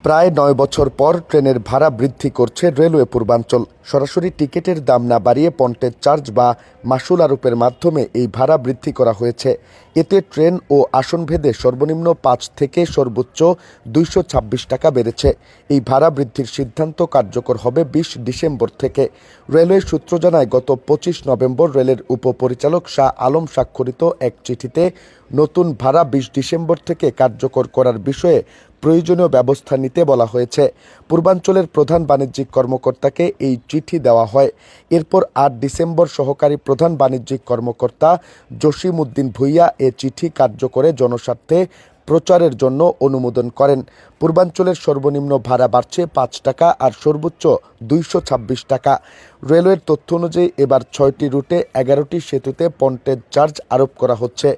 প্রায় ৯ বছর পর ট্রেনের ভাড়া বৃদ্ধি করছে রেলওয়ে পূর্বাঞ্চল। সরাসরি টিকিটের দাম না বাড়িয়ে পন্টেজ চার্জ বা মাশুল আরোপের মাধ্যমে এই ভাড়া বৃদ্ধি করা হয়েছে। এতে ট্রেন ও আসনভেদে সর্বনিম্ন ৫ থেকে সর্বোচ্চ ২২৬ টাকা বেড়েছে। এই ভাড়া বৃদ্ধির সিদ্ধান্ত কার্যকর হবে ২০ ডিসেম্বর থেকে। রেলওয়ে সূত্র জানায়, গত ২৫ নভেম্বর রেলের উপপরিচালক শাহ আলম স্বাক্ষরিত এক চিঠিতে নতুন ভাড়া ২০ ডিসেম্বর থেকে কার্যকর করার বিষয়ে প্রয়োজনীয় ব্যবস্থা নিতে বলা হয়েছে। পূর্বাঞ্চলের প্রধান বাণিজ্যিক কর্মকর্তাকে এই চিঠি দেওয়া হয়। এরপর ৮ ডিসেম্বর সহকারী প্রধান বাণিজ্যিক কর্মকর্তা জসিম উদ্দিন ভূঁইয়া এ চিঠি কার্যকরে জনস্বার্থে প্রচারের জন্য অনুমোদন করেন। পূর্বাঞ্চলের সর্বনিম্ন ভাড়া বাড়ছে ৫ টাকা আর সর্বোচ্চ ২২৬ টাকা। রেলওয়ের তথ্য অনুযায়ী এবার ৬টি রুটে ১১টি সেতুতে পন্টেজ চার্জ আরোপ করা হচ্ছে।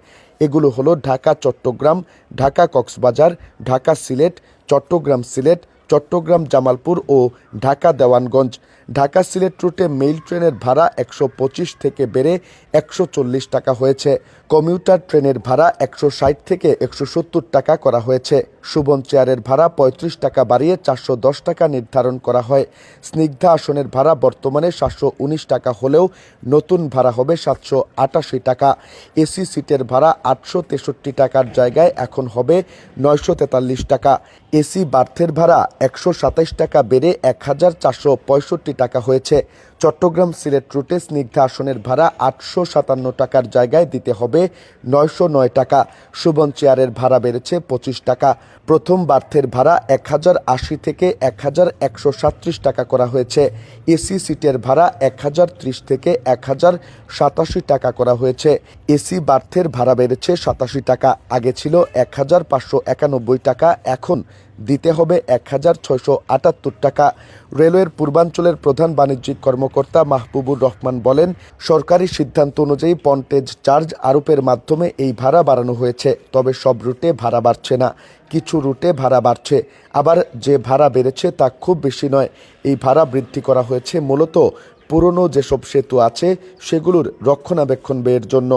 এগুলো হলো ঢাকা চট্টগ্রাম, ঢাকা কক্সবাজার, ঢাকা সিলেট, চট্টগ্রাম সিলেট, চট্টগ্রাম জামালপুর ও ঢাকা দেওয়ানগঞ্জ। ঢাকা সিলেট রুটে মেইল ট্রেনের ভাড়া ১২৫ থেকে বেড়ে ১৪০ টাকা হয়েছে। কমিউটার ট্রেনের ভাড়া ১৬০ থেকে ১৭০ টাকা করা হয়েছে। সুবন চেয়ারের ভাড়া ৩৫ টাকা বাড়িয়ে ৪১০ টাকা নির্ধারণ করা হয়। স্নিগ্ধা আসনের ভাড়া বর্তমানে ৭১৯ টাকা হলেও নতুন ভাড়া হবে ৭৮৮ টাকা। এসি সিটের ভাড়া ৮৬৩ টাকার জায়গায় এখন হবে ৯৪৩ টাকা। এসি বার্থের ভাড়া ১২৭ টাকা বেড়ে ১,৪৬৫ টাকা হয়েছে। চট্টগ্রাম সিলেট রুটে স্নিগ্ধা আসনের ভাড়া ৮৫৭ টাকার জায়গায় দিতে হবে ৯০৯ টাকা। সুবন চেয়ারের ভাড়া বেড়েছে ২৫ টাকা। প্রথম বার্থের ভাড়া ১,০৮০ থেকে ১,১৩৭ টাকা করা হয়েছে। এসি সিটের ভাড়া ১,০৩০ থেকে ১,০৮৭ টাকা করা হয়েছে। এসি বার্থের ভাড়া বেড়েছে ৮৭ টাকা। আগে ছিল ১,৫৯১ টাকা, এখন দিতে হবে ১,৬৭৮ টাকা। রেলওয়ের পূর্বাঞ্চলের প্রধান বাণিজ্যিক কর্মকর্তা মাহবুবুর রহমান বলেন, সরকারি সিদ্ধান্ত অনুযায়ী পন্টেজ চার্জ আরোপের মাধ্যমে এই ভাড়া বাড়ানো হয়েছে। তবে সব রুটে ভাড়া বাড়ছে না, কিছু রুটে ভাড়া বাড়ছে। আবার যে ভাড়া বেড়েছে তা খুব বেশি নয়। এই ভাড়া বৃদ্ধি করা হয়েছে মূলত পুরনো যেসব সেতু আছে সেগুলোর রক্ষণাবেক্ষণ ব্যয়ের জন্য।